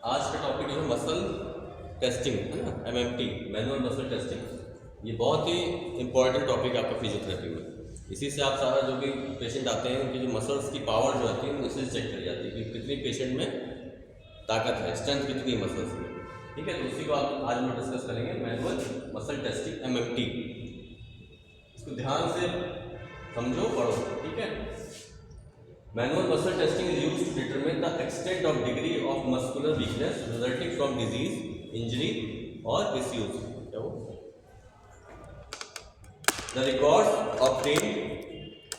आज का टॉपिक जो है मसल टेस्टिंग है ना, एमएमटी, मैनुअल मसल टेस्टिंग। ये बहुत ही इंपॉर्टेंट टॉपिक है आपका फिजियोथेरेपी में। इसी से आप सारा जो भी पेशेंट आते हैं उनकी जो मसल्स की पावर जो आती है इसी से चेक करी जाती है कि कितनी पेशेंट में ताकत है, स्ट्रेंथ कितनी है मसल्स में। ठीक है, तो उसी को आप आज हम डिस्कस करेंगे, मैनुअल मसल टेस्टिंग एमएमटी। इसको ध्यान से समझो, पढ़ो। ठीक है, manual muscle testing is used to determine the extent of degree of muscular weakness resulting from disease, injury or disuse. The records obtained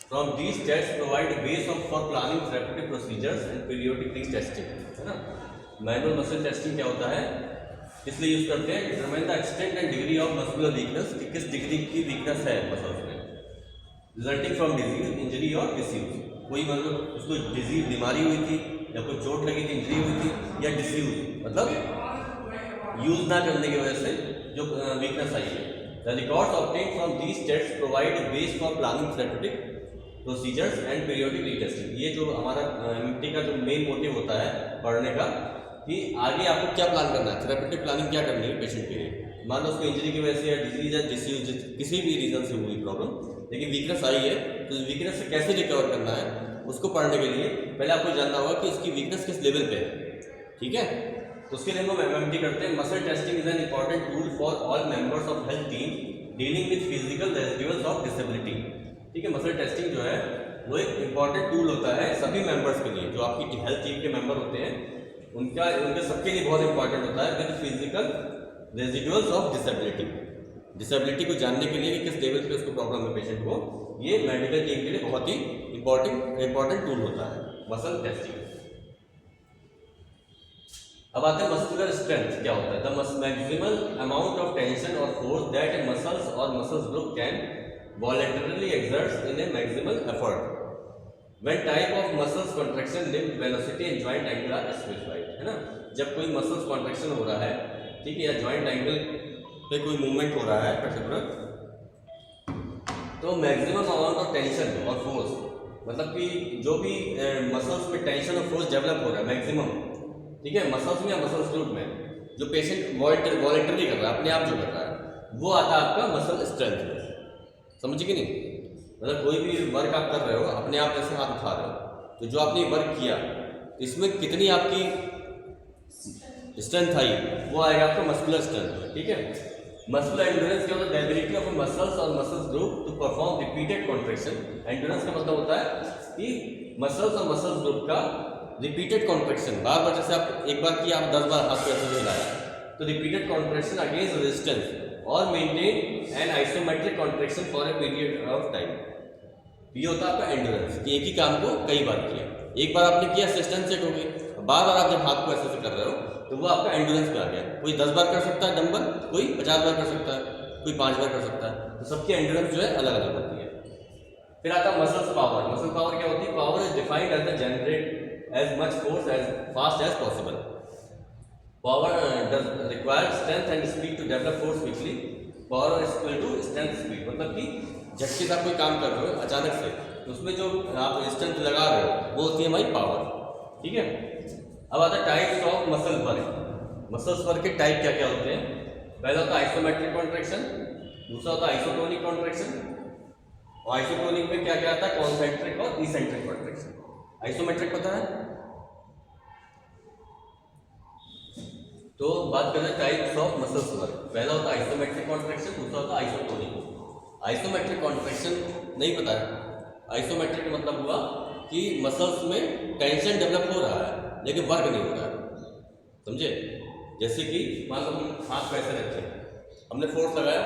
from these tests provide a base for planning therapeutic procedures and periodic retesting. है ना, manual muscle testing क्या होता है, इसलिए use करते हैं determine the extent and degree of muscular weakness, कि किस डिग्री की वीकनेस है मसल्स में, रिजल्टिंग फ्रॉम डिजीज, इंजरी और डिसयूज। कोई मतलब उसको डिजीज बीमारी हुई थी या कोई चोट लगी थी, इंजरी हुई थी, या डिसयूज मतलब यूज ना करने की वजह से जो वीकनेस आई है। The records obtained from these tests provide a base for planning therapeutic procedures and periodic retesting. ये जो हमारा एमएमटी का जो मेन मोटिव होता है पढ़ने का, कि आगे आपको क्या प्लान करना है, थेरेप्यूटिक प्लानिंग क्या करनी है पेशेंट के लिए। मान लो उसको इंजरी की वजह से या डिजीज या डिसयूज किसी भी रीजन से हुई प्रॉब्लम, लेकिन वीकनेस आई है, तो वीकनेस से कैसे रिकवर करना है उसको पढ़ने के लिए पहले आपको जानना होगा कि इसकी वीकनेस किस लेवल पे है। ठीक है, तो उसके लिए हम एमएमटी करते हैं। Muscle testing is an important tool for all members of health team dealing with physical residuals of disability. ठीक है, मसल टेस्टिंग जो है वो एक इंपॉर्टेंट टूल होता है सभी मेंबर्स के लिए, जो आपकी हेल्थ टीम के मेंबर होते हैं उनके सबके लिए बहुत इंपॉर्टेंट होता है, with physical residuals of disability. Disability को जानने के लिए कि किस लेवल पे उसको प्रॉब्लम है पेशेंट को, ये मेडिकल टीम के लिए बहुत ही इंपॉर्टेंट टूल होता है मसल टेस्टिंग। अब आते हैं मस्कुलर स्ट्रेंथ क्या होता है। The maximal amount of tension or force that a muscles और muscles group can voluntarily exert in a maximal effort when type of muscles contraction, limb velocity and joint angle are specified. है ना, जब कोई muscles contraction हो रहा है, ठीक है, या जॉइंट एंगल पे कोई मूवमेंट हो रहा है पर्टिकुलर, तो maximum amount of tension or force, मतलब कि जो भी मसल्स में टेंशन और फोर्स डेवलप हो रहा है मैक्सिमम, ठीक है, मसल्स में या मसल्स ग्रुप में, जो पेशेंट वॉलंटरी कर रहा है, अपने आप जो कर रहा है, वो आता है आपका मसल स्ट्रेंथ में। समझिए कि नहीं, मतलब कोई भी वर्क आप कर रहे हो, अपने आप जैसे हाथ उठा रहे हो, तो जो आपने वर्क किया इसमें कितनी आपकी स्ट्रेंथ आई, वो आएगा आपका मस्कुलर स्ट्रेंथ। ठीक है, मस्कुलर एंड्योरेंस क्या होता है, एबिलिटी ऑफ मसल्स और muscles group to perform repeated contraction. Endurance का मतलब होता है कि मसल्स और मसल्स ग्रुप का रिपीटेड कॉन्ट्रैक्शन, बार बार, जैसे आप एक बार किया, आप 10 बार हाथ को ऐसे हिलाया, तो रिपीटेड कॉन्ट्रैक्शन अगेंस्ट रेजिस्टेंस और maintain an isometric contraction for a period of time. ये होता है आपका एंड्योरेंस, कि एक ही काम को कई बार किया, एक बार आपने किया सिस्टम सेट हो गई, बार बार आप जब हाथ को ऐसे कर रहे हो तो वो आपका एंड्योरेंस पे आ गया। कोई 10 बार कर सकता है डंबल, कोई 50 बार कर सकता है, कोई 5 बार कर सकता है, तो सबकी एंड्योरेंस जो है अलग अलग होती है। फिर आता है मसल्स पावर। मसल पावर क्या होती है, power is defined as the generate as much force as fast as possible. Power does require strength and speed to develop force quickly. Power is equal to strength speed, मतलब कि झटके से आप कोई काम कर रहे हो अचानक से, तो उसमें जो आप स्ट्रेंथ लगा रहे हो वो होती है हमारी पावर। ठीक है, अब आता है types of muscle work. Muscles work के टाइप क्या क्या होते हैं। पहला होता है आइसोमेट्रिक कॉन्ट्रैक्शन, दूसरा होता है आइसोटोनिक कॉन्ट्रैक्शन, और आइसोटोनिक में क्या क्या आता है, कॉन्सेंट्रिक और इसेंट्रिक कॉन्ट्रैक्शन। आइसोमेट्रिक पता है, तो बात करते हैं टाइप्स ऑफ मसल्स वर्क। पहला होता है आइसोमेट्रिक कॉन्ट्रैक्शन, दूसरा होता है आइसोटोनिक। आइसोमेट्रिक कॉन्ट्रैक्शन नहीं पता है, आइसोमेट्रिक का मतलब हुआ कि मसल्स में टेंशन डेवलप हो रहा है लेकिन वर्क नहीं हो रहा है। समझे, जैसे कि मान लो हम हाथ को ऐसे रखे, हमने फोर्स लगाया,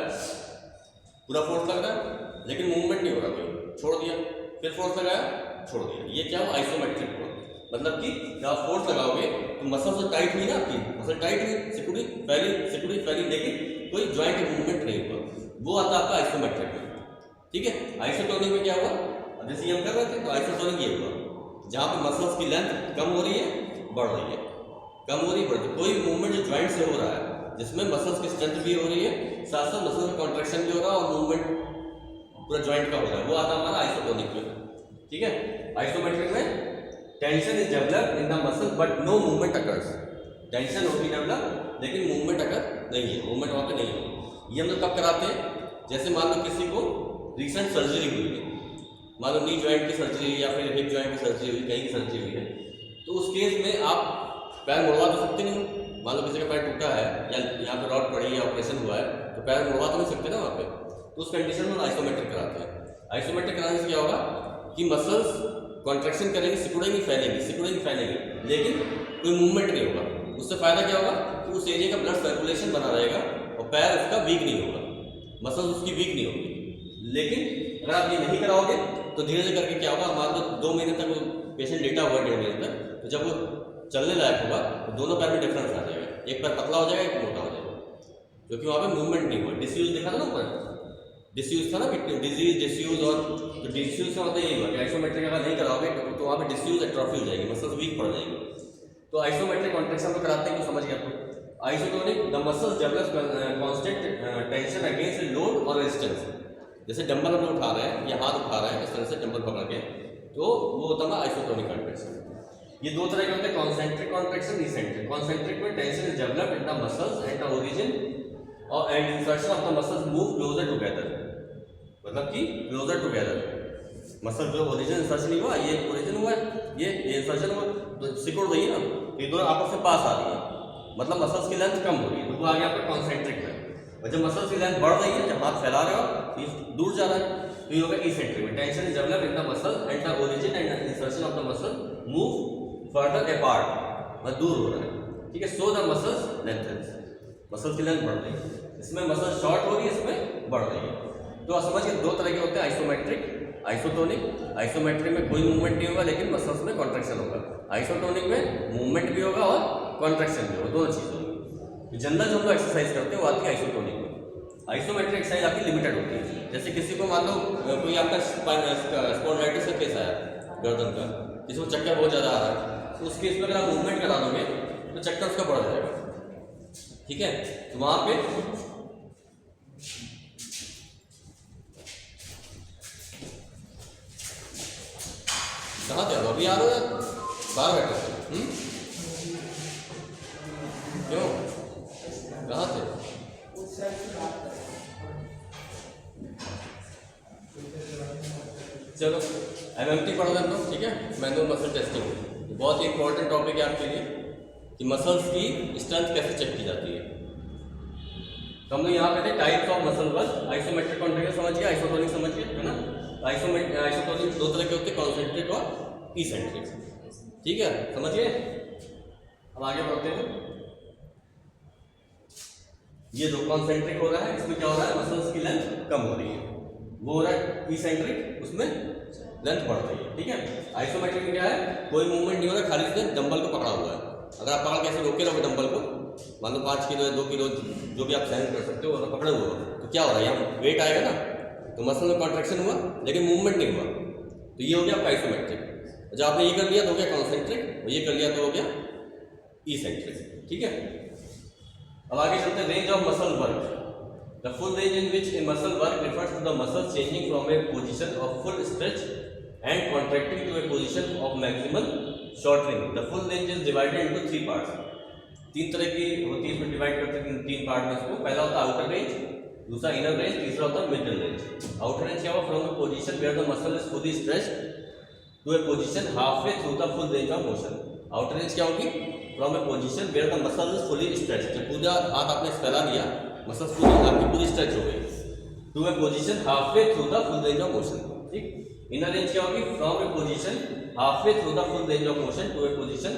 पूरा फोर्स लग रहा है लेकिन मूवमेंट नहीं हो रहा, कोई छोड़ दिया, फिर फोर्स लगाया, छोड़ दिया, ये क्या हुआ, आइसोमेट्रिक हुआ। मतलब कि जब आप फोर्स लगाओगे तो मसल तो टाइट हुई ना, आपकी मसल टाइट हुई, सिकुड़ी फैली, लेकिन कोई ज्वाइंट मूवमेंट नहीं हुआ, वो आता आपका आइसोमेट्रिक में। ठीक है, आइसोटोनिक में क्या हुआ, जैसे हम कर रहे थे, तो आइसोटोनिक ये हुआ जहाँ पे मसल्स की लेंथ कम हो रही है, बढ़ रही है, कम हो रही है, बढ़ रही है, कोई मूवमेंट जो ज्वाइंट से हो रहा है, जिसमें मसल्स की स्ट्रेंथ भी हो रही है, साथ साथ मसल का कॉन्ट्रैक्शन भी हो रहा है और मूवमेंट पूरा ज्वाइंट का हो रहा है, वो आता हमारा आइसोटोनिक में। ठीक है, आइसोमेट्रिक में tension is developed in the muscle but no movement occurs. Tension होगी डेवलप, लेकिन मूवमेंट अगर नहीं है, मूवमेंट वहाँ पे नहीं हो। ये हम लोग कब कराते हैं? जैसे मान लो किसी को रिसेंट सर्जरी हुई है, मान लो नी जॉइंट की सर्जरी या फिर हिप जॉइंट की सर्जरी हुई, कहीं की सर्जरी हुई है, तो उस केस में आप पैर मुड़वा तो सकते नहीं हो। मान लो किसी का पैर टूटा है या यहाँ पे रॉड पड़ी है, ऑपरेशन हुआ है, तो पैर मुड़वा तो नहीं सकते ना वहाँ पे। तो उस कंडीशन में आइसोमेट्रिक कराते हैं। आइसोमेट्रिक कराने से क्या होगा कि मसल्स कॉन्ट्रैक्शन करेंगे, सिकुड़ेंगी फैलेंगी, लेकिन कोई मूवमेंट नहीं होगा। उससे फायदा क्या होगा कि उस एरिया का ब्लड सर्कुलेशन बना रहेगा और पैर उसका वीक नहीं होगा, मसल्स उसकी वीक नहीं होगी। लेकिन अगर आप ये नहीं कराओगे तो धीरे धीरे करके क्या होगा, मान लो 2 महीने तक वो पेशेंट लेटा हुआ, 1.5 महीने तक, तो जब वो चलने लायक होगा तो दोनों पैर में डिफरेंस आ जाएगा, एक पैर पतला हो जाएगा, एक मोटा हो जाएगा, क्योंकि वहाँ पे मूवमेंट नहीं हुआ। डिसयूज देखा था ना ऊपर, डिसयूज था ना, डिजीज डिसयूज, और तो डिसयूज का मतलब यही हुआ कि आइसोमेट्रिक अगर नहीं कराओगे तो वहाँ पे डिसयूज एट्रोफी हो जाएगी, मसल्स वीक पड़ जाएंगे। तो आइसोमेट्रिक कॉन्ट्रैक्शन में कराते हैं, तो समझ गया आपको। Isotonic, the muscles develop constant tension against load और रेजिस्टेंस। जैसे डंबल हम उठा रहे हैं या हाथ उठा रहे हैं इस तरह से डंबल पकड़ के, तो वो होता है आइसोटोनिक कॉन्ट्रैक्शन। ये दो तरह के होते हैं, कॉन्सेंट्रिक कॉन्ट्रैक्शन, इसेंट्रिक। कॉन्सेंट्रिक में tension is developed in the muscles at the origin और and insertion of the muscles move closer together, मतलब कि क्लोजर टुगेदर। मसल जो ओरिजिन इंसर्शन हुआ, ये ओरिजिन हुआ, ये इंसर्शन हुआ, तो सिकुड़ रही है ना, ये दोनों आपस में पास आ रही है, मतलब मसल्स की लेंथ कम हो रही है, तो वो आ गया आपका कॉन्सेंट्रिक में। और जब मसल्स की लेंथ बढ़ रही है, जब हाथ फैला रहे हो ये दूर जा रहा है, तो ये होगा इसेंट्रिक में। Tension is developed in the muscle eight the origin and insertion of the muscle move further apart, मतलब दूर हो रहा है, ठीक है। सो द मसल्स लेंथन्स, मसल्स की लेंथ बढ़ रही है, इसमें मसल शॉर्ट हो रही है, इसमें बढ़ रही है। तो समझिए दो तरह के होते हैं, आइसोमेट्रिक, आइसोटोनिक। आइसोमेट्रिक में कोई मूवमेंट नहीं होगा लेकिन मसल्स में कॉन्ट्रैक्शन होगा, आइसोटोनिक में मूवमेंट भी होगा और कॉन्ट्रैक्शन भी होगा, दोनों चीज़ होगी। जनरल जो हम लोग एक्सरसाइज करते हैं वो आती है आइसोटोनिक में। आइसोमेट्रिक एक्सरसाइज आपकी लिमिटेड होती है। जैसे किसी को मान लो कोई आपका स्पॉन्डिलाइटिस का केस आया गर्दन का, किसी को चक्कर बहुत ज़्यादा आ रहा है, तो उस केस में अगर आप मूवमेंट करा दोगे तो चक्कर उसका बढ़ जाएगा, ठीक है। तो वहाँ पे कहाँ थे अभी आ रहे हो यार, बाहर बैठे थे, क्यों, कहाँ थे? चलो एमएमटी पढ़ लेते हो, ठीक है। मैनुअल मसल टेस्टिंग बहुत ही इंपॉर्टेंट टॉपिक है आपके लिए कि मसल्स की स्ट्रेंथ कैसे चेक की जाती है। तो हम लोग यहाँ पे थे types of muscle work, isometric contraction समझ गए, आइसोटोनिक समझ गए, है ना। आइसोटोनिक दो तरह के होते हैं, कॉन्सेंट्रिक और इसेंट्रिक, ठीक है, समझिए। अब आगे बढ़ते हैं। ये जो कॉन्सेंट्रिक हो रहा है इसमें क्या हो रहा है, मसल्स की लेंथ कम हो रही है, वो हो रहा है इसेंट्रिक, उसमें लेंथ बढ़ रही है, ठीक है। आइसोमेट्रिक में क्या है, कोई मूवमेंट नहीं हो रहा, खाली उसने डंबल को पकड़ा हुआ है। अगर आप पकड़ कैसे रोके रहोगे डंबल को, मान लो 5 किलो 2 किलो जो भी आप सहन कर सकते हो, अगर पकड़े हुए हो तो क्या हो रहा है, यहाँ वेट आएगा ना, तो मसल में कॉन्ट्रैक्शन हुआ लेकिन मूवमेंट नहीं हुआ, तो ये हो गया आपका आइसोमेट्रिक। जब आपने ये कर लिया तो हो गया कॉन्सेंट्रिक, और ये कर लिया तो हो गया इसेंट्रिक, ठीक है। अब आगे चलते हैं, range of muscle work. The full range in which a muscle work refers to the muscle changing from a position of full stretch and contracting to a position of maximal shortening. The full range is divided into 3 parts. 3 तरह की होती है, इसमें divide करते हैं 3 part में इसको। पहला होता है आउटर रेंज, दूसरा इनर रेंज, तीसरा होता है मिडल रेंज। आउटर रेंज क्या होगा, from the position where the muscle is fully stretched to a position half way through the full range of motion. Outer range क्या होगी, from a position where the muscle is fully stretched, जब पूरा हाथ आपने फैला दिया, muscle पूरी आपकी पूरी स्ट्रेच हो गई, to a position half way through the full range of motion, ठीक। इनर रेंज क्या होगी, from a position half way through the full range of motion to a position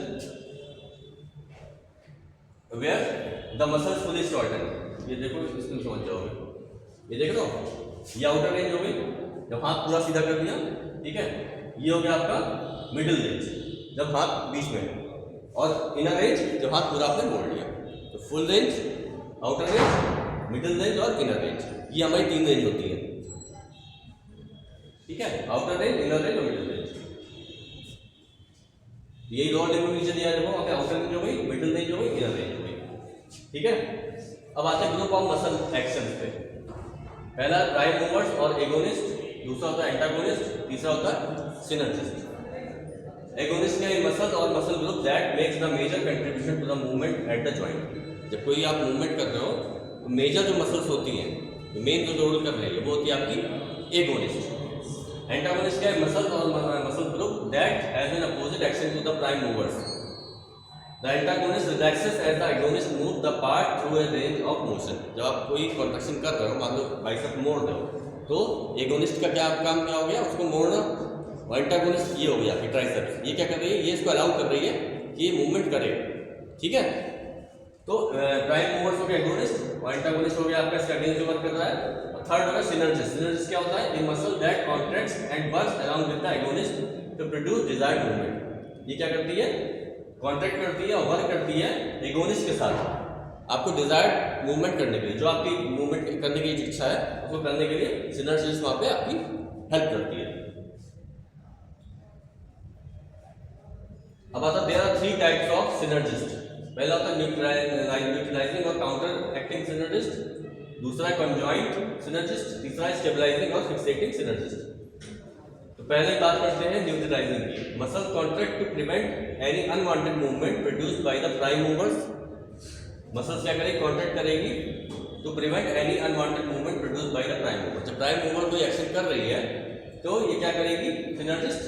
where the muscle fully shorten. ये देखो, इसमें समझ जाओगे, ये देख लो, ये आउटर रेंज हो गई जब हाथ पूरा सीधा कर दिया, ठीक है। ये हो गया आपका मिडिल रेंज जब हाथ बीच में है, और इनर रेंज जब हाथ पूरा आपने मोड़ लिया। तो full range, outer range, middle range और इनर रेंज, ये हमारी 3 रेंज होती है, ठीक है। आउटर रेंज, इनर रेंज और मिडिल रेंज, यही लोअर लिमिट नीचे दिया है, देखो आउटर रेंज हो गई, मिडिल रेंज हो गई, इनर रेंज हो गई, ठीक है। अब आते हैं ग्रुप ऑफ मसल एक्शन पे। पहला प्राइम मूवर्स और एगोनिस्ट, दूसरा होता है एंटागोनिस्ट, तीसरा होता है सिनर्जिस्ट। एगोनिस्ट क्या है? मसल और muscle group that makes the major contribution to the movement at the joint. जब कोई आप मूवमेंट कर रहे हो तो मेजर जो मसल्स होती हैं, मेन जो रोल कर रही है वो होती है आपकी एगोनिस्ट। एंटागोनिस्ट क्या है? मसल और muscle group that has an opposite action to the prime movers. The antagonist relaxes as the agonist move the part through a range of motion. जब आप कोई कॉन्ट्रैक्शन कर रहे हो, मान लो बाइसेप मोड़ रहे हो, तो एगोनिस्ट का क्या काम क्या हो गया? उसको मोड़ना। और एंटागोनिस्ट ये हो गया कि ट्राइसेप्स, ये क्या कर रही है? ये इसको अलाउ कर रही है कि ये मूवमेंट करे। ठीक है, तो प्राइम मूवर्स हो गया एगोनिस्ट और एंटागोनिस्ट हो गया आपका इसका अगेंस्ट जो वर्क कर रहा है। और थर्ड होगा सिनर्जिस्ट। सिनर्जिस्ट क्या होता है? A muscle that contracts and works along with the agonist to produce desired movement. ये क्या करती है? कॉन्ट्रैक्ट करती है और वर्क करती है एगोनिस्ट के साथ आपको डिजायर्ड मूवमेंट करने के लिए। जो आपकी मूवमेंट करने की इच्छा है उसको करने के लिए सिनर्जिस्ट वहाँ पे आपकी हेल्प करती है। अब आता है there are 3 types of synergist. पहला होता है न्यूट्रलाइजिंग और काउंटर एक्टिंग सिनर्जिस्ट, दूसरा है कॉन्जॉइंट सिनर्जिस्ट, तीसरा है स्टेबलाइजिंग और फिक्सेटिंग सिनर्जिस्ट। तो पहले बात करते हैं न्यूट्रलाइजिंग की। Muscle contract to prevent any unwanted movement produced by the prime movers. Muscles क्या करेगी? कॉन्ट्रैक्ट करेगी to prevent any unwanted movement produced by the prime mover. जब प्राइम मूवर कोई एक्शन कर रही है तो ये क्या करेगी? Synergist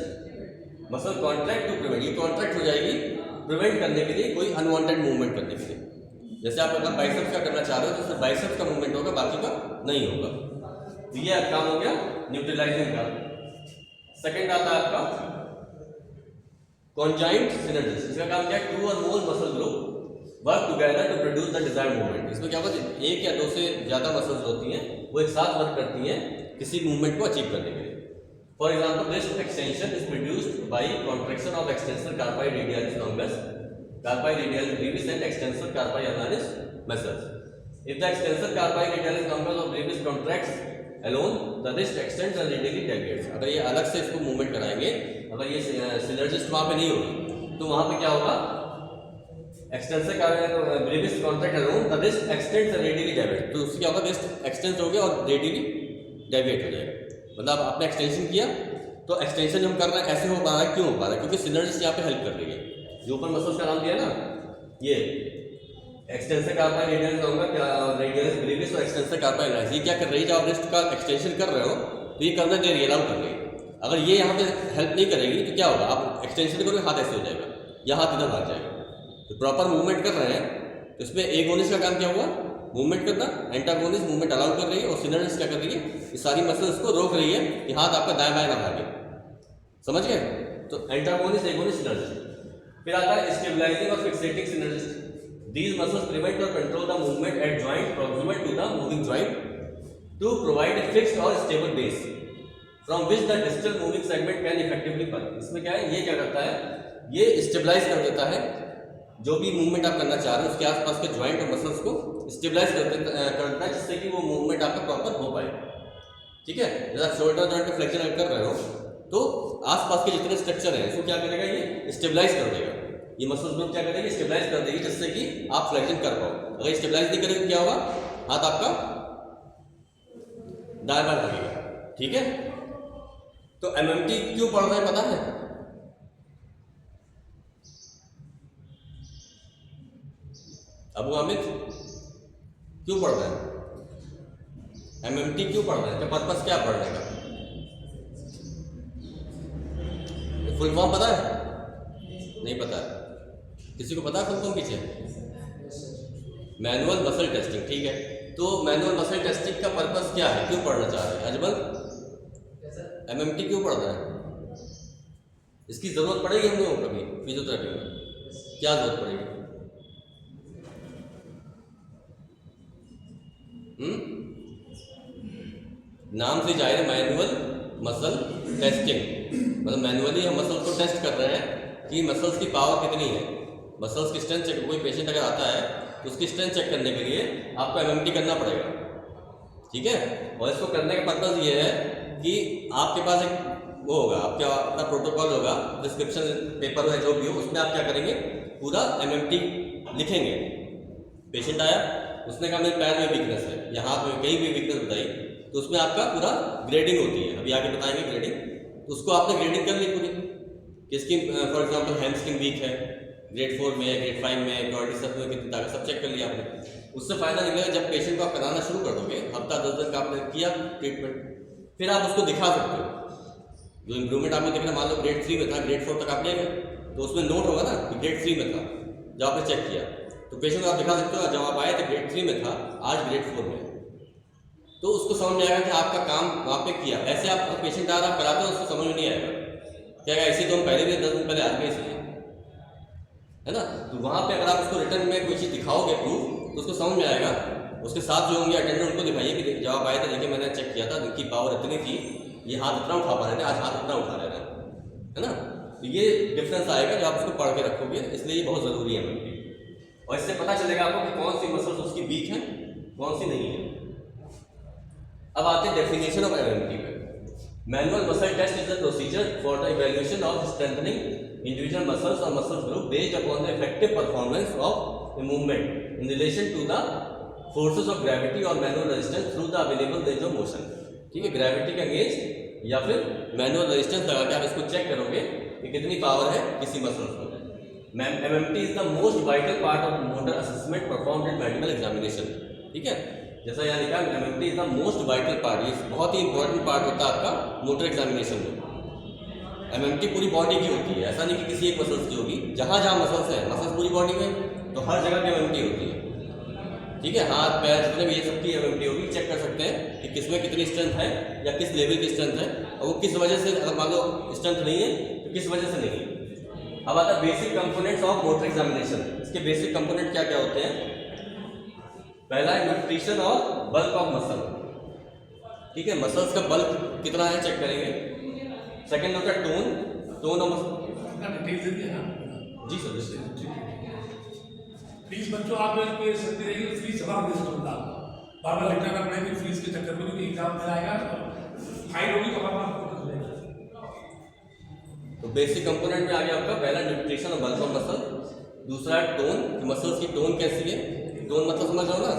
muscle contract to prevent, ये कॉन्ट्रैक्ट हो जाएगी प्रिवेंट करने के लिए, कोई अनवांटेड मूवमेंट करने के लिए। जैसे आप अगर बाइसेप्स का करना चाह रहे हो तो सिर्फ बाइसेप्स का मूवमेंट होगा, बाकी का नहीं होगा। तो ये काम हो गया न्यूट्रलाइजिंग का। सेकंड आता है आपका कॉन्जॉइंट सिनर्जिस्ट। इसका काम क्या है? 2 और more muscle group work together to produce the desired movement. इसमें क्या होगा? एक या 2 से ज़्यादा मसल्स होती हैं वो एक साथ वर्क करती हैं किसी मूवमेंट को अचीव करने के लिए। For example, wrist extension is produced by contraction of extensor carpi radialis longus, carpi radialis brevis and extensor carpi ulnaris muscles. If the extensor carpi radialis longus of brevis contracts alone, the wrist extends and radially deviates. अगर ये अलग से इसको movement कराएंगे, अगर ये synergist वहाँ पे नहीं होगी तो वहाँ पे क्या होगा? Extensor कार्पी brevis contract alone, the wrist extends and radially deviates. तो उससे क्या होगा? wrist extends हो गया और radially deviate हो जाएगा। मतलब आपने एक्सटेंशन किया तो एक्सटेंशन हम कर रहे हैं, ऐसे हो पा रहा है। क्यों हो पा रहा है? क्योंकि सिनर्जिस्ट यहाँ पे हेल्प कर रही है। जो ऊपर मसल्स का नाम दिया ना, ये extensor कार्पी radialis longus, radialis Brevis और एक्सटेंसर कार्पी ulnaris, ये क्या कर रही है? जब आप रिस्ट का एक्सटेंशन कर रहे हो तो ये करना दे रही है, अलाउ कर रही है। अगर ये यहाँ पे हेल्प नहीं करेगी तो क्या होगा? आप एक्सटेंशन करोगे, हाथ ऐसे हो जाएगा या हाथ इधर भाग जाएगा। तो प्रॉपर मूवमेंट कर रहे हैं तो इसमें एगोनिस्ट का काम क्या हुआ? मूवमेंट करना। एंटागोनिस्ट मूवमेंट अलाउ कर रही है और सिनर्जिस्ट क्या कर रही है? ये सारी मसल्स को रोक रही है कि हाथ आपका दाएं बाएं ना भागे। समझ गए? तो एंटागोनिस्ट, एगोनिस्ट, सिनर्जिस्ट। फिर आता है स्टेबलाइजिंग और fixating synergist. These muscles prevent और control the movement at joint proximal to the moving joint to provide a fixed और stable base from which the distal moving segment can effectively work. इसमें क्या है? ये क्या करता है? ये स्टेबलाइज कर देता है जो भी मूवमेंट आप करना चाह रहे हो उसके आसपास के जॉइंट और मसल्स को स्टेबलाइज करता है, जिससे कि वो मूवमेंट आपका प्रॉपर हो पाए। ठीक है, जैसे आप शोल्डर जॉइंट का फ्लेक्शन कर रहे हो तो आसपास के जितने स्ट्रक्चर हैं इसको क्या करेगा? ये स्टेबलाइज कर देगा। ये मसल ग्रुप क्या करेगी? स्टेबलाइज कर देगी, जिससे कि आप फ्लेक्शन कर पाओ। अगर स्टेबलाइज नहीं करेगी क्या होगा? हाथ आपका दाएं बाएं लगेगा। ठीक है, तो एमएमटी क्यों पढ़ रहे हैं पता है? अबू हामिद क्यों पढ़ रहे हैं? एमएमटी क्यों पढ़ रहे हैं? क्या पर्पस क्या पढ़ने का? फुल फॉर्म पता है? नहीं पता है? किसी को पता है फुल फॉर्म पीछे? Manual muscle testing. ठीक है, तो मैनुअल मसल टेस्टिंग का पर्पस क्या है? क्यों पढ़ना चाह रहे हैं? अजमल एमएमटी क्यों पढ़ रहे हैं? इसकी जरूरत पड़ेगी हम लोगों को कभी फिजियोथेरेपी में? क्या जरूरत पड़ेगी? नाम से जाहिर है मैनुअल मसल टेस्टिंग, मतलब मैनुअली हम मसल्स को टेस्ट कर रहे हैं कि मसल्स की पावर कितनी है। मसल्स की स्ट्रेंथ चेक, कोई पेशेंट अगर आता है तो उसकी स्ट्रेंथ चेक करने के लिए आपको एमएमटी करना पड़ेगा। ठीक है, और इसको करने का पर्पज ये है कि आपके पास एक वो होगा, आपका अपना प्रोटोकॉल होगा, डिस्क्रिप्शन पेपर है जो भी हो, उसमें आप क्या करेंगे? पूरा एमएमटी लिखेंगे। पेशेंट आया, उसने कहा मेरे पैर में वीकनेस है या हाथ में कहीं भी वीकनेस बताई, तो उसमें आपका पूरा ग्रेडिंग होती है। अभी आगे बताएंगे ग्रेडिंग। तो उसको आपने ग्रेडिंग कर ली पूरी, किसकी फॉर एग्जांपल हैमस्ट्रिंग वीक है, ग्रेड 4 में, ग्रेड 5 में, क्वाड्रिसेप्स में कितनी ताकत, सब चेक कर लिया आपने। उससे फायदा निकलेगा जब पेशेंट को आप कराना शुरू कर दोगे, हफ्ता 10 दिन का आपने किया ट्रीटमेंट, फिर आप उसको दिखा सकते हो। जो इंप्रूवमेंट आपको दिख रहा है, मान लो ग्रेड 3 में था, ग्रेड 4 तक आप ले गए, तो उसमें नोट होगा ना कि ग्रेड 3 में था जब आपने चेक किया, तो पेशेंट को आप दिखा सकते हो जब आप आए थे ग्रेड 3 में था, आज ग्रेड 4 में, तो उसको समझ में आएगा कि आपका काम वहाँ पे किया। ऐसे आप पेशेंट आ रहा कराते हो, उसको समझ में नहीं आएगा, क्या ऐसे तो हम पहले भी 10 दिन पहले आ गए इसलिए, है ना। तो वहाँ पे अगर आप उसको रिटर्न में कोई चीज़ दिखाओगे प्रूफ, तो उसको समझ में आएगा। उसके साथ जो होंगे अटेंडर, उनको दिखाइए कि जब आप आए थे देखिए मैंने चेक किया था, इनकी पावर इतनी थी, ये हाथ इतना उठा पा रहे थे, आज हाथ इतना उठा रहे थे, है ना। तो ये डिफरेंस आएगा जब आप उसको पढ़ के रखोगे, इसलिए ये बहुत ज़रूरी है MMT। और इससे पता चलेगा आपको कि कौन सी मसल्स उसकी वीक है, कौन सी नहीं है। अब आते हैं डेफिनेशन ऑफ MMT पे। Manual muscle test is the procedure for the evaluation of strengthening individual muscles और muscle group based upon the effective performance of a movement in relation to the forces of gravity और manual resistance through the available range of motion. ठीक है, gravity के against या फिर manual resistance लगा के आप इसको चेक करोगे कि कितनी पावर है किसी मसल्स में। MMT is the most vital part of motor assessment performed in medical examination. ठीक है, जैसा यहाँ लिखा है MMT is the most vital part, ये बहुत ही इंपॉर्टेंट पार्ट होता है आपका मोटर एग्जामिनेशन में। MMT पूरी बॉडी की होती है, ऐसा नहीं कि किसी एक मसल्स की होगी, जहाँ जहाँ मसल्स हैं, मसल्स पूरी बॉडी में, तो हर जगह की MMT होती है। ठीक है, हाथ पैर जितने भी ये सबकी MMT होगी, चेक कर सकते हैं कि किसमें कितनी स्ट्रेंथ है या किस लेवल की स्ट्रेंथ है, और वो किस वजह से, अगर मान लो स्ट्रेंथ नहीं है तो किस वजह से नहीं है। अब आता है basic components of motor examination. इसके बेसिक कंपोनेंट क्या क्या होते हैं? पहला है न्यूट्रिशन और बल्क ऑफ मसल। ठीक है, मसल्स का बल्क कितना है चेक करेंगे। सेकंड होता है टोन ऑफ मसल। जी सर, प्लीज बच्चों आप लोग सकते रहिए, फीस जवाब दे सकता बार बार लिखना पड़ेगा फीस के चक्कर में, क्योंकि एग्जाम में आएगा फाइन होगी तो आपको तो बेसिक कंपोनेंट में आ गया आपका पहला न्यूट्रिशन और बल्क ऑफ मसल। दूसरा है टोन, मसल्स की टोन कैसी है। टोन मतलब समझ रहे हो ना,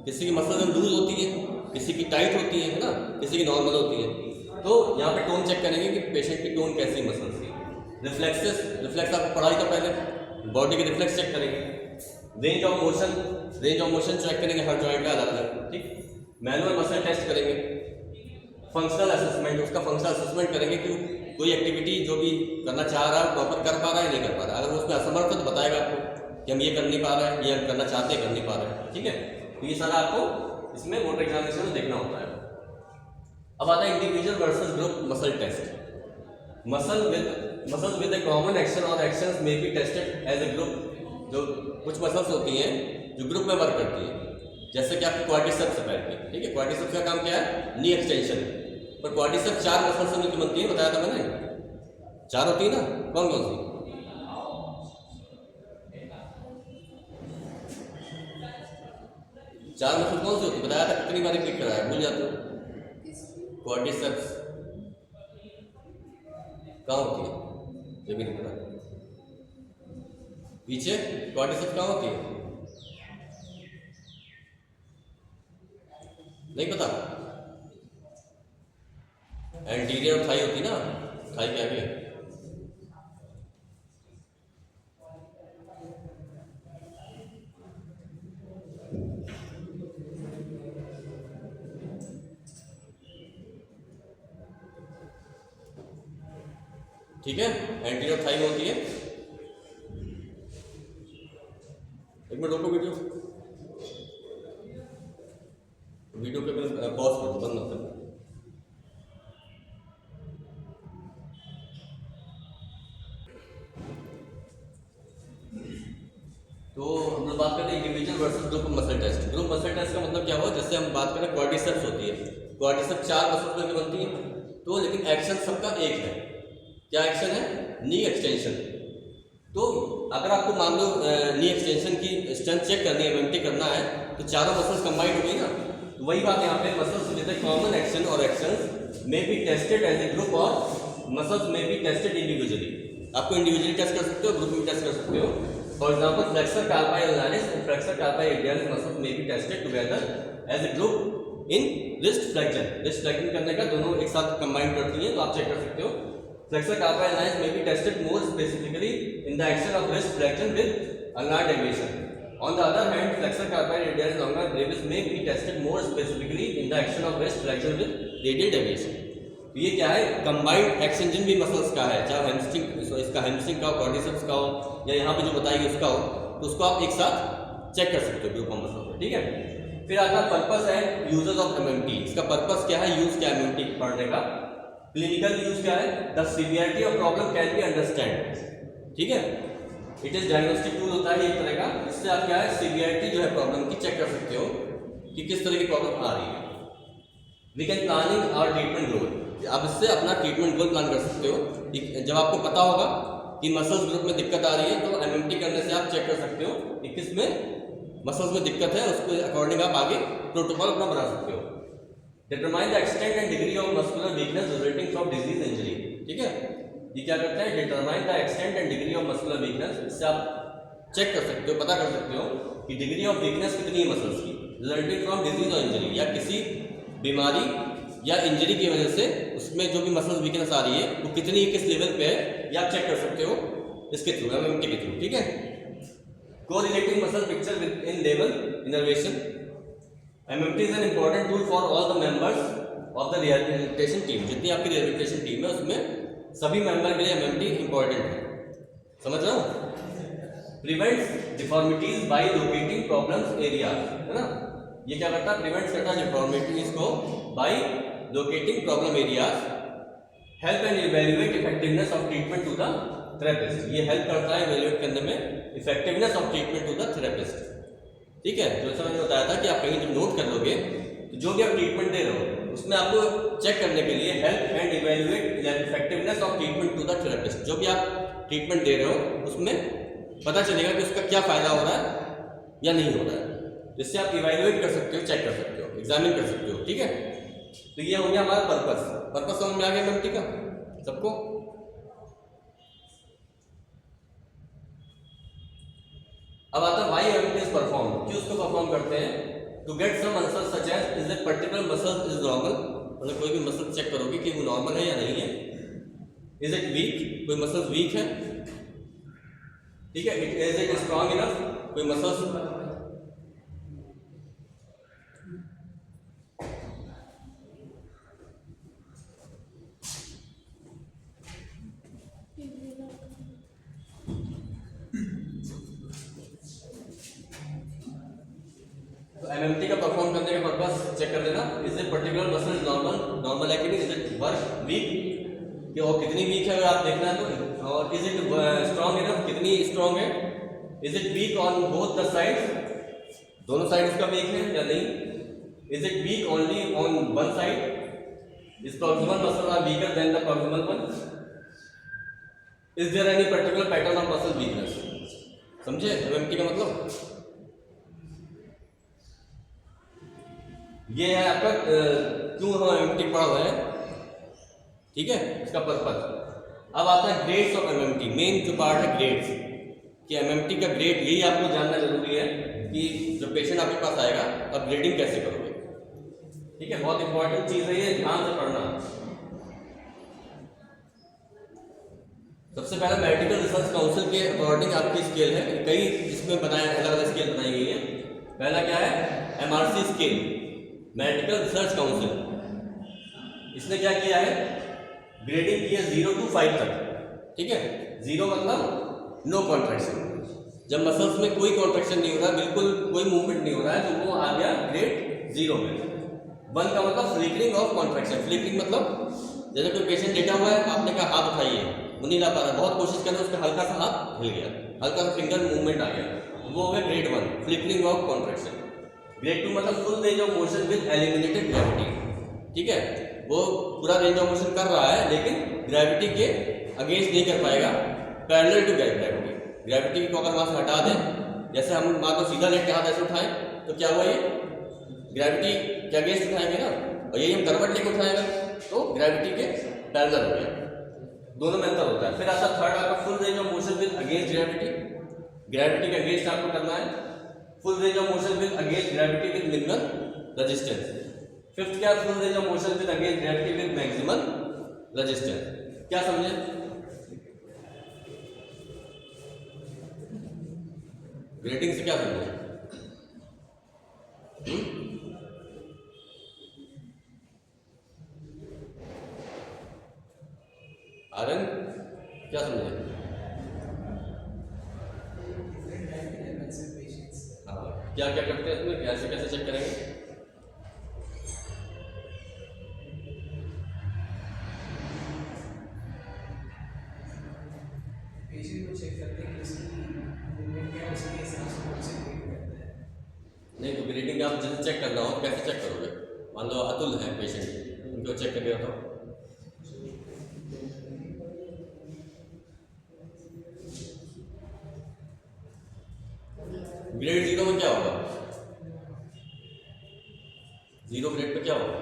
किसी की मसल लूज होती है, किसी की टाइट होती है ना, किसी की नॉर्मल होती है। तो यहाँ पे टोन चेक करेंगे कि पेशेंट की टोन कैसी है मसल्स की। रिफ्लेक्स आपको पढ़ाई का पहले बॉडी के रिफ्लेक्स चेक करेंगे। रेंज ऑफ मोशन चेक करेंगे, हर जॉइंट का अलग अलग। ठीक, मैनुअल मसल टेस्ट करेंगे। फंक्शनल असेसमेंट, उसका फंक्शनल असेसमेंट करेंगे कि कोई एक्टिविटी जो भी करना चाह रहा है प्रॉपर कर पा रहा है नहीं कर पा रहा है। अगर उसमें असमर्थ है तो बताएगा आपको कि हम ये कर नहीं पा रहे हैं, ये हम करना चाहते हैं कर नहीं पा रहे हैं। ठीक है, तो ये सारा आपको इसमें मोटर एग्जामिनेशन में देखना होता है। अब आता है individual versus group muscle test. Muscles with a common action और actions may be tested as a group. जो कुछ मसल्स होती हैं जो ग्रुप में वर्क करती है, जैसे कि आपकी क्वाड्रिसेप्स पैर की। ठीक है, क्वाड्रिसेप्स का काम क्या है? नी एक्सटेंशन। पर क्वाड्रिसेप्स 4 मसल से मिलकर बनती है, बताया था मैंने, 4 होती है ना, कौन कौन सी? चार मसल कौन सी होती है बताया था, कितनी बार क्लिक कराया, भूल जाते हो। क्वाड्रिसेप्स कहाँ होती है ये भी नहीं पता। पीछे क्वाड्रिसेप्स कहाँ होती है नहीं पता। एंटीरियर थाई होती ना, थाई के आगे। ठीक है, एंटीरियर थाई में होती है। एक मिनट रोको वीडियो के पॉज कर दो, बंद मत करो। तो हम लोग बात करें individual versus group muscle test. Group muscle test का मतलब क्या हुआ, जैसे हम बात करें क्वाड्रिसेप्स होती है, क्वाड्रिसेप्स 4 मसल्स में बनती है, तो लेकिन एक्शन सबका एक है। क्या एक्शन है? नी एक्सटेंशन। तो अगर आपको मान लो नी एक्सटेंशन की स्ट्रेंथ चेक करनी है, MMT करना है, तो चारों मसल्स कंबाइंड हो गई ना। तो वही बात यहाँ पे मसल्स विद कॉमन एक्शन और actions may be tested as a group और muscles may be tested individually. आपको इंडिविजुअली टेस्ट कर सकते हो, ग्रुप में टेस्ट कर सकते हो। For example flexor carpi ulnaris and flexor carpi radialis muscles may be tested together as a group in wrist flexion. Wrist flexion करने का दोनों एक साथ कंबाइन करती हैं, तो आप चेक कर सकते हो। Flexor carpi lines may be tested more specifically in the action of wrist flexion with ulnar deviation. On the other hand, flexor carpi radialis longa brevis may be tested more specifically in the action of wrist flexion with radial deviation. तो ये क्या है, combined action जिन भी muscles का है, चाहे hamstring इसका hamstring का हो, क्वाड्रिसेप्स का हो, या यहाँ पे जो बताएगी उसका हो, तो उसको आप एक साथ चेक कर सकते हो ग्रुप ऑफ मसल्स में, ठीक है। फिर आता पर्पस है यूजेस ऑफ एमएमटी। इसका पर्पस क्या है, यूज क्या है एमएमटी पढ़ने का। क्लिनिकल यूज क्या है, the severity of problem can be understand, ठीक है। इट इज डायग्नोस्टिक टूल होता है एक तरह का, इससे आप क्या है सीवियरिटी जो है प्रॉब्लम की चेक कर सकते हो कि किस तरह की प्रॉब्लम आ रही है। वी कैन प्लानिंग और ट्रीटमेंट गोल, आप इससे अपना ट्रीटमेंट गोल प्लान कर सकते हो। जब आपको पता होगा कि मसल्स ग्रुप में दिक्कत आ रही है तो एमएमटी करने से आप चेक कर सकते हो कि किस में मसल्स में दिक्कत है, उसके अकॉर्डिंग आप आगे प्रोटोकॉल अपना बना सकते हो। Determine the extent and degree of muscular weakness resulting from disease injury, ठीक है। ये क्या करता है, determine the extent and degree of muscular weakness, इससे आप चेक कर सकते हो, पता कर सकते हो कि डिग्री ऑफ वीकनेस कितनी है मसल्स की, रिजल्टिंग फ्रॉम डिजीज और इंजरी, या किसी बीमारी या इंजरी की वजह से उसमें जो भी मसल्स वीकनेस आ रही है वो कितनी किस लेवल पे है, या आप चेक कर सकते हो इसके थ्रू, एमएमटी के थ्रू, ठीक है। Correlating muscle picture with in level innervation, MMT is an important tool for all the members of the rehabilitation team. जितनी आपकी रिहैबिलिटेशन टीम है उसमें सभी मेंबर के लिए एमएमटी इंपॉर्टेंट है, समझ रहे हो। Prevents deformities by locating problems areas, है ना। ये क्या करता है, प्रिवेंट्स करता है डिफॉर्मिटीज को by locating problem areas, help and evaluate effectiveness of treatment to the therapist. ये हेल्प करता है इवैल्यूएट करने में effectiveness of treatment to the therapist, ठीक है। जैसा मैंने बताया था कि आप कहीं जब नोट कर लोगे तो जो भी आप ट्रीटमेंट दे रहे हो उसमें आपको चेक करने के लिए help and evaluate effectiveness of treatment to the therapist, जो भी आप ट्रीटमेंट दे रहे हो उसमें पता चलेगा कि उसका क्या फायदा हो रहा है या नहीं हो रहा है, जिससे आप इवैल्यूएट कर सकते हो, चेक कर सकते हो, एग्जामिन कर सकते हो, ठीक है। तो ये हो गया हमारा पर्पस समझ में आ गया एमएमटी का सबको। अब आता है व्हाई एमएमटी इज परफॉर्म, क्यों उसको परफॉर्म करते हैं। To get some answer such as is a particular muscle is normal, मतलब कोई भी मसल चेक करोगे कि वो नॉर्मल है या नहीं है। इज इट वीक, कोई मसल वीक है, ठीक है। इज इट स्ट्रॉन्ग इनफ, कोई मसल एमएमटी का परफॉर्म करने का पर्पस चेक कर लेना। Is a particular muscle is normal है कि नहीं, इज इट वर्क वीक, कि और कितनी वीक है अगर आप देखना है तो, और इज इट स्ट्रॉन्ग इनफ, कितनी स्ट्रॉन्ग है। Is it weak on both the side, दोनों साइड उसका वीक है या नहीं। Is it weak only on one side, is proximal muscle are weaker than the proximal one. Is there any particular pattern of muscle weakness, समझे MMT का मतलब। ये है आपका क्यों हम एमएमटी पढ़ रहे हैं, ठीक है, इसका पर्पस। अब आता है ग्रेड्स ऑफ एमएमटी, मेन जो पार्ट है ग्रेड्स, कि एमएमटी का ग्रेड, यही आपको जानना जरूरी है कि जब पेशेंट आपके पास आएगा तब ग्रेडिंग कैसे करोगे, ठीक है। बहुत इंपॉर्टेंट चीज है ये, ध्यान से पढ़ना। सबसे पहले मेडिकल रिसर्च काउंसिल के अकॉर्डिंग आपकी स्केल है, कई इसमें बनाए अलग अलग स्केल बनाई गई है। पहला क्या है, MRC scale, medical research council. इसने क्या किया है, ग्रेडिंग की है 0 to 5 तक, ठीक है। 0 मतलब नो कॉन्ट्रैक्शन, जब मसल्स में कोई कॉन्ट्रैक्शन नहीं हो रहा, बिल्कुल कोई मूवमेंट नहीं हो रहा है, तो वो आ गया ग्रेड 0 में। 1 का मतलब फ्लिकरिंग ऑफ कॉन्ट्रैक्शन, फ्लिकरिंग मतलब जैसे कोई पेशेंट लेटा हुआ है, आपने कहा हाथ उठाइए, वो नहीं ला पा रहा, बहुत कोशिश कर रहे उसका हल्का सा हाथ हिल गया, हल्का सा फिंगर मूवमेंट आ गया, वो हो गया grade 1, flickering of contraction. Grade 2 मतलब full range of motion with eliminated gravity, ठीक है। वो पूरा रेंज ऑफ मोशन कर रहा है लेकिन ग्रेविटी के अगेंस्ट नहीं कर पाएगा, पैरेलल टू ग्रेविटी। ग्रेविटी को अगर वहां से हटा दें, जैसे हम मान लो सीधा लेट के हाथ ऐसे उठाएं तो क्या हुआ, ये ग्रेविटी के अगेंस्ट उठाएंगे ना, और यही हम करवट लेके उठाएंगे तो ग्रेविटी के पैरेलल हो गया। दोनों मेथड होता है। फिर आता थर्ड आपका full range of motion with against gravity, gravity के अगेंस्ट आपको करना है। Full range of motion with against gravity with minimum resistance. Fifth क्या, full range of motion with against gravity with maximum resistance. क्या समझे? Grating से क्या समझे? आर्यन क्या समझे? हाँ, क्या क्या करते हैं इसमें, कैसे कैसे चेक करेंगे? पेशेंट को चेक करते हैं कि उसकी मूवमेंट क्या है, उसके हिसाब से कौन से ग्रेड करता है। नहीं तो ग्रेडिंग आप जैसे चेक करना हो तो कैसे चेक करोगे? मान लो अतुल है पेशेंट, उनको चेक करके बताओ। ग्रेड 0 में क्या होगा? 0 ग्रेड पे क्या होगा?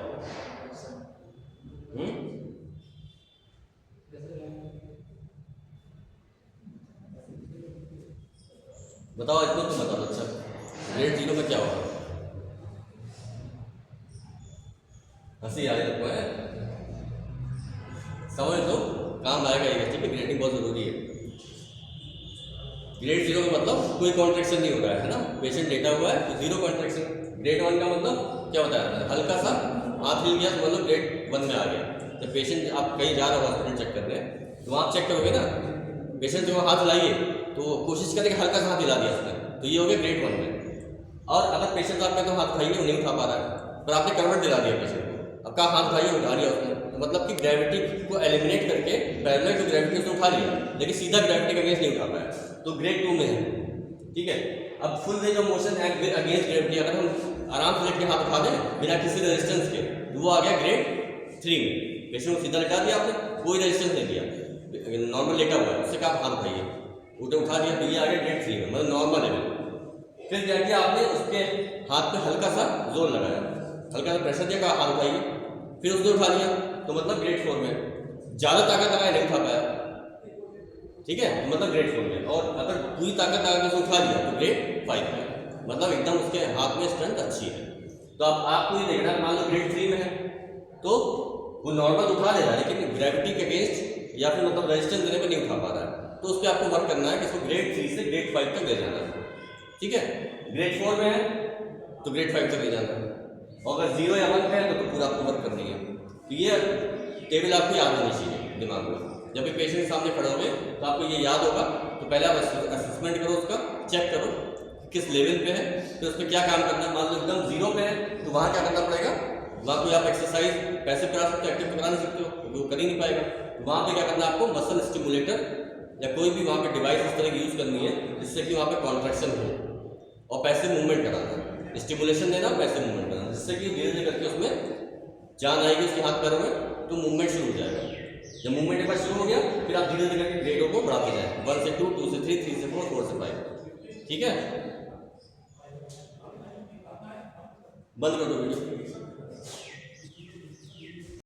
बताओ, इसको तुम बताओ। अच्छा, ग्रेड 0 में क्या होगा? हंसी आ रही है, समझ लो, काम आएगा ये। ठीक है, ग्रेडिंग बहुत जरूरी है। ग्रेड 0 का मतलब कोई कॉन्ट्रैक्शन नहीं हो रहा है ना, पेशेंट लेटा हुआ है तो 0 कॉन्ट्रैक्शन। ग्रेड 1 का मतलब क्या बताया था? हल्का सा हाथ हिल गया तो मतलब ग्रेड 1 में आ गया। तो पेशेंट, आप कहीं जा रहे हो हॉस्पिटल चेक करने, तो वहाँ आप चेक करोगे ना, पेशेंट जो हाथ हिलाइए तो कोशिश करें कि हल्का सा हाथ हिला दिया उसने, तो ये हो गया ग्रेड 1 में। और अगर पेशेंट आपका तो हाथ उठाइए, वो नहीं उठा पा रहा है, पर आपने करवट दिला दिया पेशेंट को, आपका हाथ उठाइए, उठा लिया उसने, तो मतलब कि ग्रेविटी को एलिमिनेट करके पैरेलल टू ग्रेविटी उसने उठा लिया, लेकिन सीधा ग्रेविटी के अगेंस्ट नहीं उठा पाया, तो ग्रेड 2 में है। ठीक है, अब full range of motion against gravity, अगर हम आराम से लेके हाथ उठा दें बिना किसी रेजिस्टेंस के, तो वो आ गया ग्रेड 3 में। पेशेंट को सीधा लेटा दिया आपने, कोई रेजिस्टेंस नहीं दिया, नॉर्मल लेटा हुआ है, उससे क्या हाथ उठाइए, उठा दिया, तो ये आ गया ग्रेड 3 में, मतलब नॉर्मल लेवल। फिर क्या किया आपने, उसके हाथ पे हल्का सा जोर लगाया, हल्का सा प्रेशर दिया, हाथ उठाइए, फिर उसने उठा लिया, तो मतलब ग्रेड 4 में। ज़्यादा ताकत लगाया, नहीं उठा पाया, ठीक है, तो मतलब ग्रेड 4 में। और अगर पूरी ताकत लगा के उठा लिया तो ग्रेड 5 में, मतलब एकदम उसके हाथ में स्ट्रेंथ अच्छी है। तो अब आपको ये देखना है, मान लो ग्रेड 3 में है तो वो नॉर्मल उठा ले रहा है, लेकिन ग्रेविटी के अगेंस्ट या फिर मतलब रेजिस्टेंस देने पर नहीं उठा पा रहा है, तो उस पर आपको वर्क करना है कि इसको ग्रेड 3 से ग्रेड 5 तक ले जाना है। ठीक है, ग्रेड 4 में है तो ग्रेड 5 तक ले जाना है, और अगर 0 या 1 पे है तो पूरा आपको वर्क करनी है। तो ये टेबल आपको याद होनी चाहिए दिमाग में। जब भी पेशेंट के सामने खड़े होंगे तो आपको ये याद होगा, तो पहले आप असेसमेंट करो, उसका चेक करो किस लेवल पे है, फिर उस पर क्या काम करना है। मान लो एकदम 0 पे है तो वहाँ क्या करना पड़ेगा, वहाँ कोई आप एक्सरसाइज पैसे करा सकते हो, एक्टिव करा नहीं सकते हो क्योंकि वो कर ही नहीं पाएगा। तो वहाँ पे क्या करना है आपको, मसल स्टिमुलेटर या कोई भी वहाँ पे डिवाइस इस तरह की यूज़ करनी है जिससे कि वहाँ पे कॉन्ट्रैक्शन हो, और पैसे मूवमेंट कराना, स्टिमुलेशन देना, पैसे मूवमेंट कराना, जिससे कि धीरे धीरे करके उसमें जान आएगी उसके हाथ पैरों में, तो मूवमेंट शुरू हो जाएगा। जब मूवमेंट एक बार शुरू हो गया, फिर आप धीरे धीरे करके ग्रेडों को बढ़ाते जाए, 1 से 2, 2 से 3, 3 से 4, 4 से 5। ठीक है, बंद कर दो वीडियो।